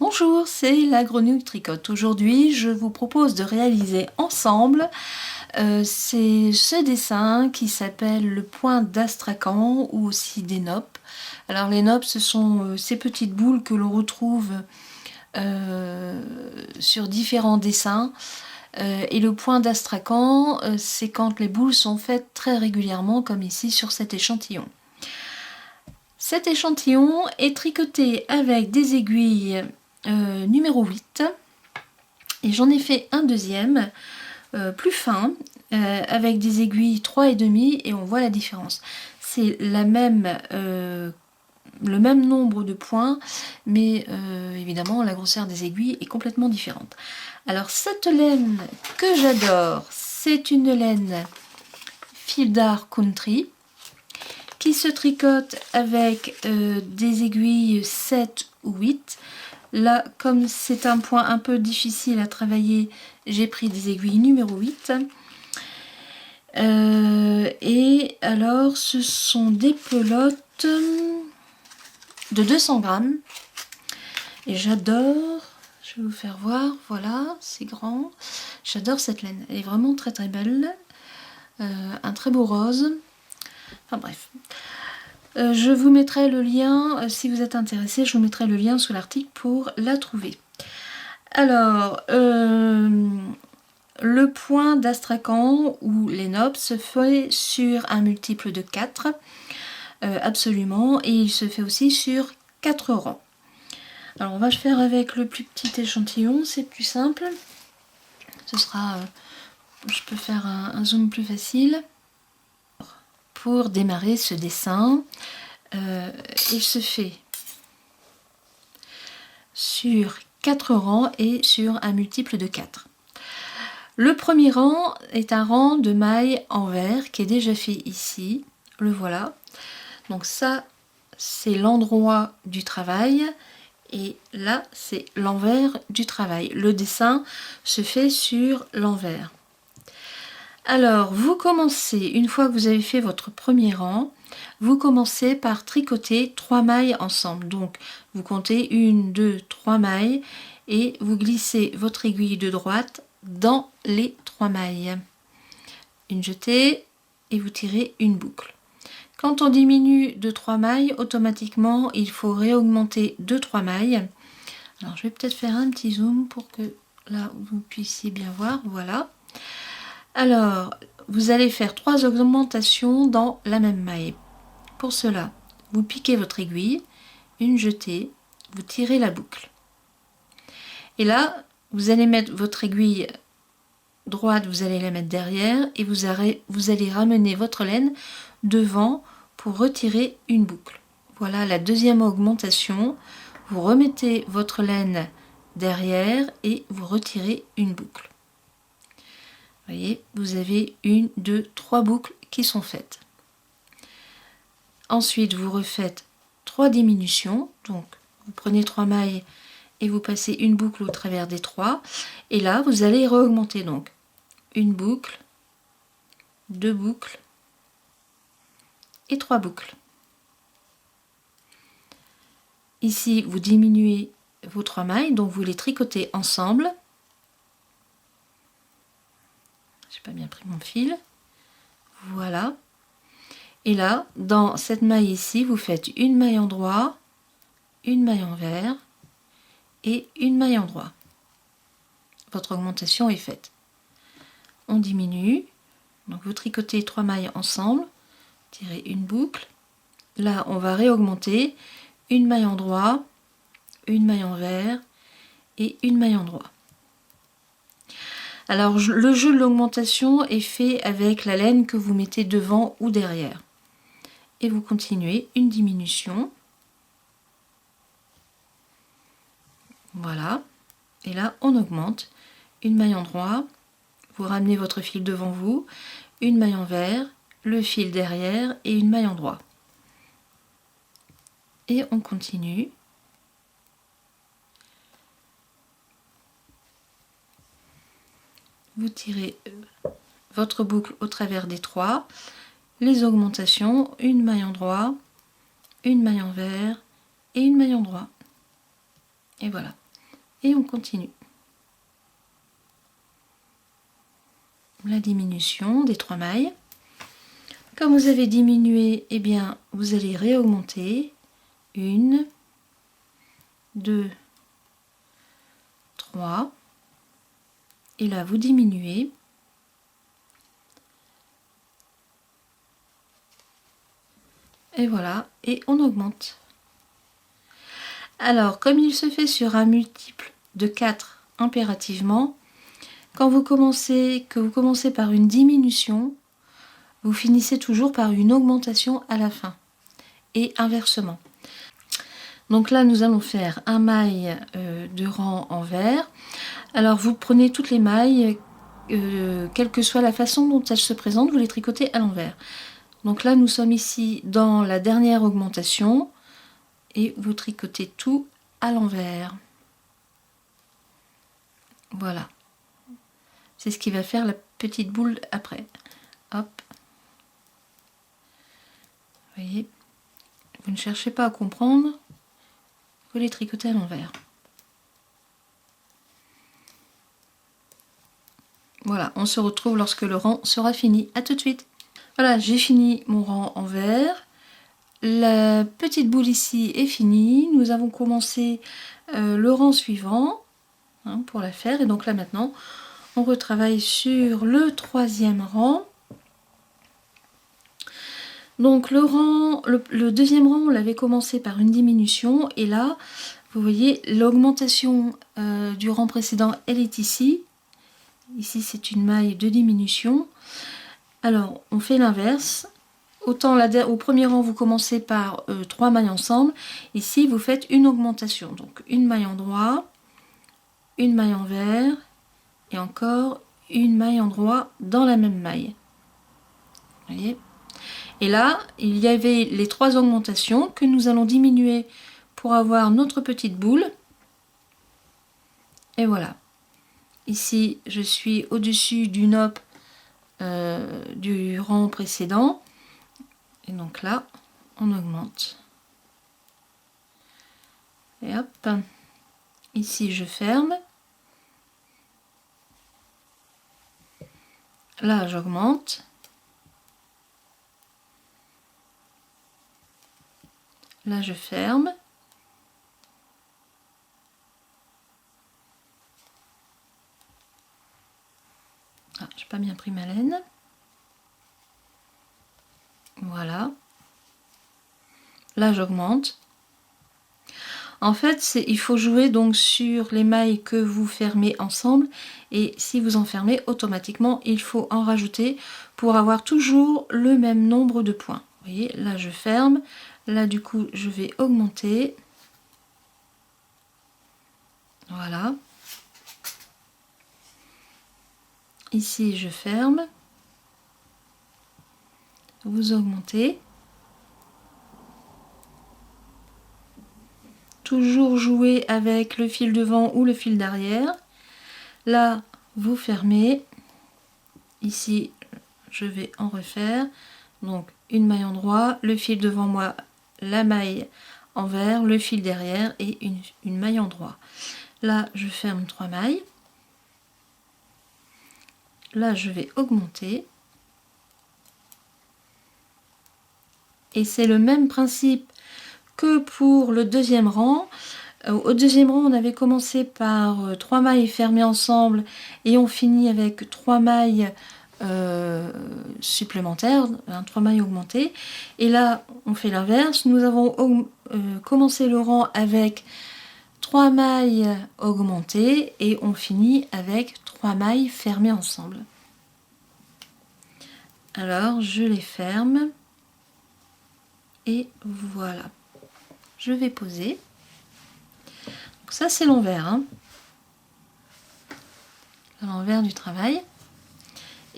Bonjour, c'est la Grenouille Tricote. Aujourd'hui, je vous propose de réaliser ensemble c'est ce dessin qui s'appelle le point d'Astrakhan ou aussi des nopes. Alors les nopes, ce sont ces petites boules que l'on retrouve sur différents dessins. Et le point d'Astrakhan, c'est quand les boules sont faites très régulièrement, comme ici sur cet échantillon. Cet échantillon est tricoté avec des aiguilles numéro 8 et j'en ai fait un deuxième plus fin avec des aiguilles 3,5 et on voit la différence. C'est le même nombre de points, mais évidemment la grosseur des aiguilles est complètement différente. Alors cette laine que j'adore, c'est une laine fil d'art country qui se tricote avec des aiguilles 7 ou 8. Là, comme c'est un point un peu difficile à travailler, j'ai pris des aiguilles numéro 8. Et alors, ce sont des pelotes de 200 grammes. Et j'adore, je vais vous faire voir, voilà, c'est grand. J'adore cette laine, elle est vraiment très très belle. Un très beau rose. Enfin bref. Je vous mettrai le lien, si vous êtes intéressé, je vous mettrai le lien sous l'article pour la trouver. Alors, le point d'Astrakhan ou les nopes se fait sur un multiple de 4, absolument, et il se fait aussi sur 4 rangs. Alors on va faire avec le plus petit échantillon, c'est plus simple. Ce sera, je peux faire un zoom plus facile. Pour démarrer ce dessin, il se fait sur 4 rangs et sur un multiple de 4. Le premier rang est un rang de mailles en vert qui est déjà fait ici, le voilà. Donc ça, c'est l'endroit du travail et là, c'est l'envers du travail. Le dessin se fait sur l'envers. Alors, vous commencez, une fois que vous avez fait votre premier rang, vous commencez par tricoter 3 mailles ensemble. Donc, vous comptez 1, 2, 3 mailles et vous glissez votre aiguille de droite dans les 3 mailles. Une jetée et vous tirez une boucle. Quand on diminue de 3 mailles, automatiquement, il faut réaugmenter de 3 mailles. Alors, je vais peut-être faire un petit zoom pour que là, vous puissiez bien voir. Voilà. Alors, vous allez faire 3 augmentations dans la même maille. Pour cela, vous piquez votre aiguille, une jetée, vous tirez la boucle. Et là, vous allez mettre votre aiguille droite, vous allez la mettre derrière et vous allez ramener votre laine devant pour retirer une boucle. Voilà la deuxième augmentation. Vous remettez votre laine derrière et vous retirez une boucle. Vous voyez, vous avez 1, 2, 3 boucles qui sont faites. Ensuite, vous refaites 3 diminutions. Donc, vous prenez 3 mailles et vous passez une boucle au travers des 3. Et là, vous allez re-augmenter. Donc, une boucle, 2 boucles et 3 boucles. Ici, vous diminuez vos 3 mailles, donc vous les tricotez ensemble. J'ai pas bien pris mon fil. Voilà. Et là, dans cette maille ici, vous faites une maille endroit, une maille envers et une maille endroit. Votre augmentation est faite. On diminue. Donc vous tricotez 3 mailles ensemble, tirez une boucle. Là, on va réaugmenter une maille endroit, une maille envers et une maille endroit. Alors, le jeu de l'augmentation est fait avec la laine que vous mettez devant ou derrière. Et vous continuez une diminution. Voilà. Et là, on augmente une maille endroit. Vous ramenez votre fil devant vous, une maille envers, le fil derrière et une maille endroit. Et on continue. Vous tirez votre boucle au travers des 3, les augmentations, une maille endroit, une maille envers et une maille endroit. Et voilà. et on continue. La diminution des 3 mailles. Comme vous avez diminué, eh bien vous allez réaugmenter. 1, 2, 3. Et là vous diminuez. Et voilà, et on augmente. Alors, comme il se fait sur un multiple de 4 impérativement, quand vous commencez par une diminution, vous finissez toujours par une augmentation à la fin. Et inversement. Donc là, nous allons faire un maille de rang envers. Alors, vous prenez toutes les mailles, quelle que soit la façon dont elles se présentent, vous les tricotez à l'envers. Donc là, nous sommes ici dans la dernière augmentation et vous tricotez tout à l'envers. Voilà. C'est ce qui va faire la petite boule après. Hop. Vous voyez, vous ne cherchez pas à comprendre, vous les tricotez à l'envers. Voilà, on se retrouve lorsque le rang sera fini. À tout de suite. Voilà, j'ai fini mon rang envers. La petite boule ici est finie. Nous avons commencé le rang suivant pour la faire. Et donc là maintenant, on retravaille sur le 3e rang. Donc le deuxième rang, on l'avait commencé par une diminution. Et là, vous voyez, l'augmentation du rang précédent, elle est ici. Ici, c'est une maille de diminution. Alors, on fait l'inverse. Autant au premier rang, vous commencez par 3 mailles ensemble. Ici, vous faites une augmentation. Donc, une maille endroit, une maille envers et encore une maille endroit dans la même maille. Vous voyez ? Et là, il y avait les 3 augmentations que nous allons diminuer pour avoir notre petite boule. Et voilà. Ici, je suis au-dessus du nopp du rang précédent. Et donc là, on augmente. Et hop. Ici, je ferme. Là, j'augmente. Là, je ferme. Ah, j'ai pas bien pris ma laine. Voilà. Là, j'augmente. En fait, il faut jouer donc sur les mailles que vous fermez ensemble. Et si vous en fermez, automatiquement, il faut en rajouter pour avoir toujours le même nombre de points. Vous voyez, là, je ferme. Là, du coup, je vais augmenter. Voilà. Ici, je ferme. Vous augmentez. Toujours jouer avec le fil devant ou le fil d'arrière. Là, vous fermez. Ici, je vais en refaire. Donc, une maille endroit, le fil devant moi, la maille envers, le fil derrière et une maille endroit. Là, je ferme 3 mailles. Là, je vais augmenter. Et c'est le même principe que pour le deuxième rang. Au deuxième rang, on avait commencé par 3 mailles fermées ensemble et on finit avec 3 mailles supplémentaires, 3 mailles augmentées. Et là, on fait l'inverse. Nous avons commencé le rang avec 3 mailles augmentées et on finit avec 3 mailles fermées ensemble. Alors, je les ferme. Et voilà. Je vais poser. Donc ça, c'est l'envers. Hein. L'envers du travail.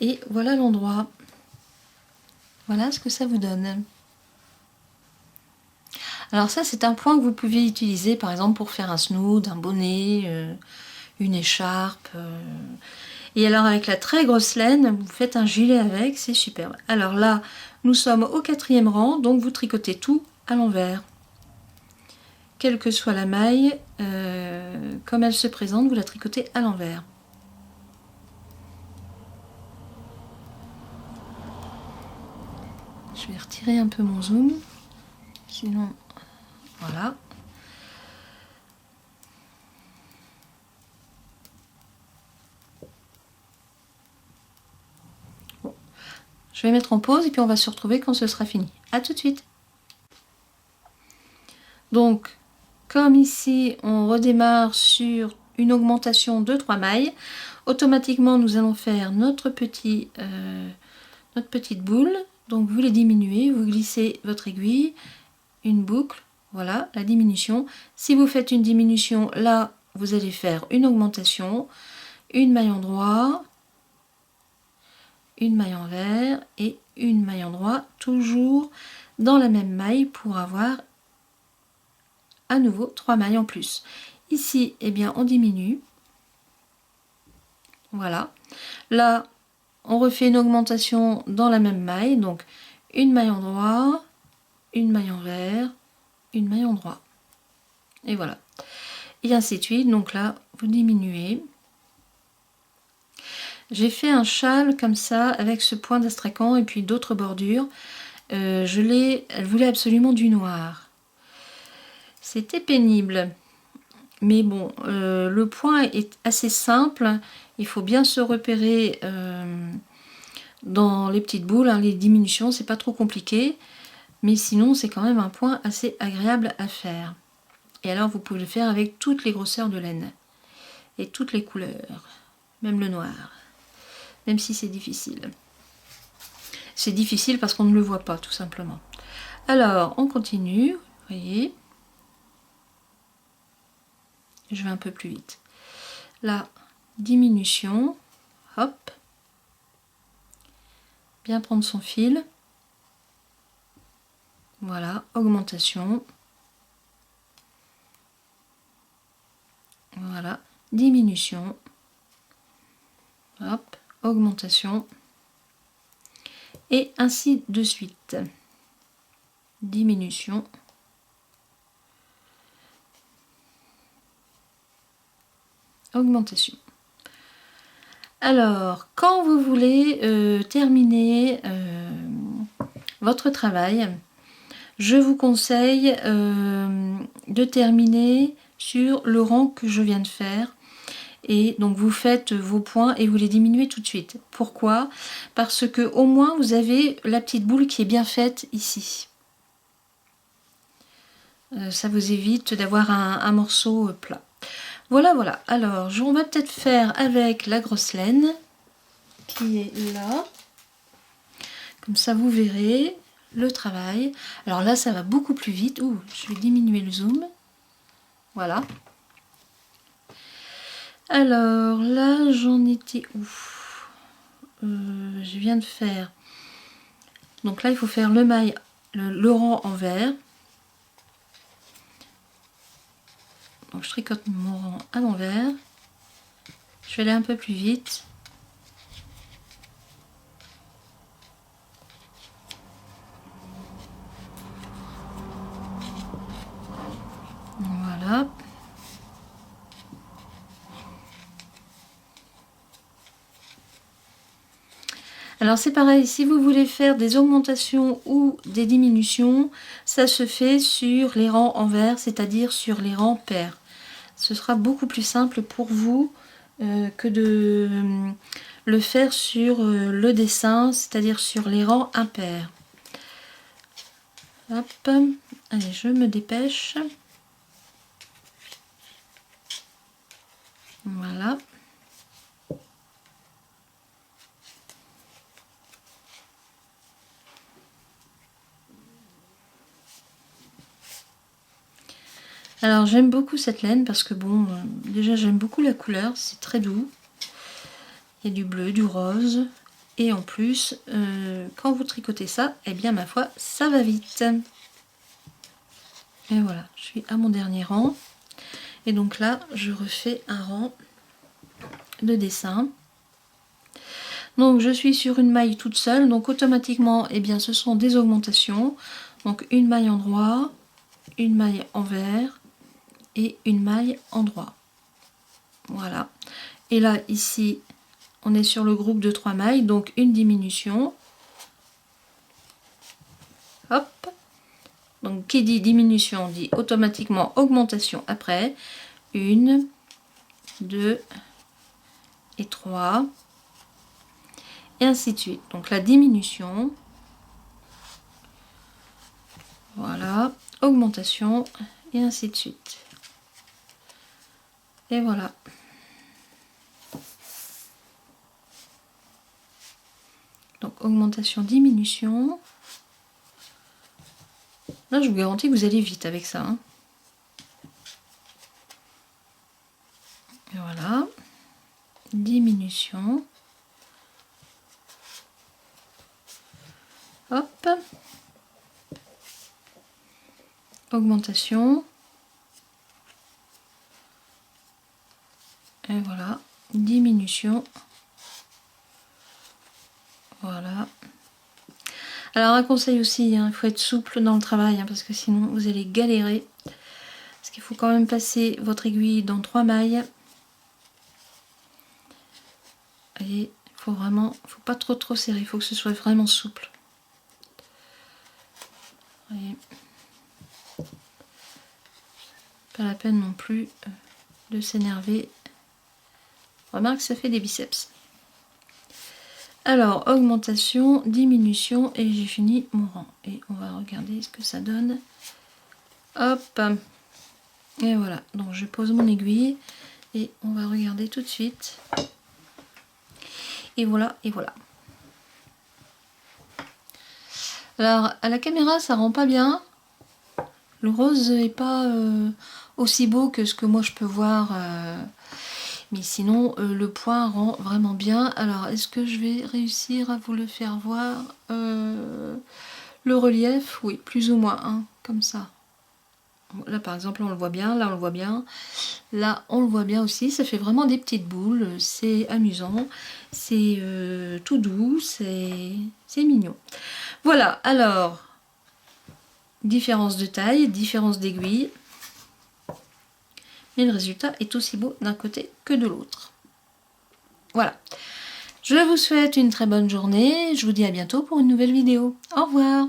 Et voilà l'endroit. Voilà ce que ça vous donne. Alors ça, c'est un point que vous pouvez utiliser, par exemple, pour faire un snood, un bonnet, une écharpe. Et alors, avec la très grosse laine, vous faites un gilet avec, c'est superbe. Alors là, nous sommes au 4e rang, donc vous tricotez tout à l'envers. Quelle que soit la maille comme elle se présente, vous la tricotez à l'envers. Je vais retirer un peu mon zoom, sinon voilà. Bon. Je vais mettre en pause et puis on va se retrouver quand ce sera fini. À tout de suite. Donc, comme ici, on redémarre sur une augmentation de 3 mailles, automatiquement, nous allons faire notre petite boule. Donc, vous les diminuez, vous glissez votre aiguille, une boucle, voilà, la diminution. Si vous faites une diminution, là, vous allez faire une augmentation, une maille endroit, une maille envers et une maille endroit, toujours dans la même maille pour avoir à nouveau 3 mailles en plus. Ici, eh bien, on diminue. Voilà. Là, on refait une augmentation dans la même maille. Donc, une maille endroit, une maille envers, une maille endroit. Et voilà. Et ainsi de suite. Donc là, vous diminuez. J'ai fait un châle comme ça avec ce point d'astrakhan et puis d'autres bordures. Elle voulait absolument du noir. C'était pénible. Mais bon, le point est assez simple. Il faut bien se repérer dans les petites boules. Hein, les diminutions, c'est pas trop compliqué. Mais sinon, c'est quand même un point assez agréable à faire. Et alors, vous pouvez le faire avec toutes les grosseurs de laine. Et toutes les couleurs. Même le noir. Même si c'est difficile. C'est difficile parce qu'on ne le voit pas, tout simplement. Alors, on continue. Vous voyez. Je vais un peu plus vite. Là, diminution. Hop. Bien prendre son fil. Voilà, augmentation. Voilà, diminution. Hop, augmentation. Et ainsi de suite. Diminution. Augmentation. Alors, quand vous voulez terminer votre travail, je vous conseille de terminer sur le rang que je viens de faire. Et donc vous faites vos points et vous les diminuez tout de suite. Pourquoi? Parce que au moins vous avez la petite boule qui est bien faite ici. Ça vous évite d'avoir un morceau plat. Voilà, voilà. Alors, on va peut-être faire avec la grosse laine qui est là. Comme ça, vous verrez le travail. Alors là, ça va beaucoup plus vite. Ouh, je vais diminuer le zoom. Voilà. Alors là, j'en étais où? Je viens de faire. Donc là, il faut faire le rang envers. Donc je tricote mon rang à l'envers. Je vais aller un peu plus vite. Voilà. Alors c'est pareil, si vous voulez faire des augmentations ou des diminutions, ça se fait sur les rangs envers, c'est-à-dire sur les rangs pairs. Ce sera beaucoup plus simple pour vous que de le faire sur le dessin, c'est-à-dire sur les rangs impairs. Hop, allez, je me dépêche. Voilà. Alors j'aime beaucoup cette laine parce que bon, déjà j'aime beaucoup la couleur, c'est très doux. Il y a du bleu, du rose. Et en plus, quand vous tricotez ça, eh bien ma foi, ça va vite. Et voilà, je suis à mon dernier rang. Et donc là, je refais un rang de dessin. Donc je suis sur une maille toute seule, donc automatiquement, eh bien ce sont des augmentations. Donc une maille endroit, une maille envers et une maille endroit. Voilà. Et là, ici, on est sur le groupe de 3 mailles, donc une diminution. Hop. Donc, qui dit diminution dit automatiquement augmentation après. 1, 2 et 3. Et ainsi de suite. Donc, la diminution. Voilà. Augmentation. Et ainsi de suite. Et voilà. Donc, augmentation, diminution. Là, je vous garantis que vous allez vite avec ça. Hein. Et voilà. Diminution. Hop. Augmentation. Et voilà. Diminution. Voilà. Alors un conseil aussi, hein, il faut être souple dans le travail, hein, parce que sinon vous allez galérer. Parce qu'il faut quand même passer votre aiguille dans 3 mailles. Et il faut vraiment, faut pas trop serrer, il faut que ce soit vraiment souple. Voyez. Pas la peine non plus de s'énerver. Remarque, ça fait des biceps. Alors, augmentation, diminution, et j'ai fini mon rang. Et on va regarder ce que ça donne. Hop. Et voilà. Donc, je pose mon aiguille et on va regarder tout de suite. Et voilà, et voilà. Alors, à la caméra, ça rend pas bien. Le rose n'est pas aussi beau que ce que moi je peux voir. Mais sinon, le point rend vraiment bien. Alors, est-ce que je vais réussir à vous le faire voir le relief, oui, plus ou moins, hein, comme ça. Là, par exemple, on le voit bien. Là, on le voit bien. Là, on le voit bien aussi. Ça fait vraiment des petites boules. C'est amusant. C'est tout doux. C'est mignon. Voilà, alors, différence de taille, différence d'aiguille. Mais le résultat est aussi beau d'un côté que de l'autre. Voilà. Je vous souhaite une très bonne journée. Je vous dis à bientôt pour une nouvelle vidéo. Au revoir.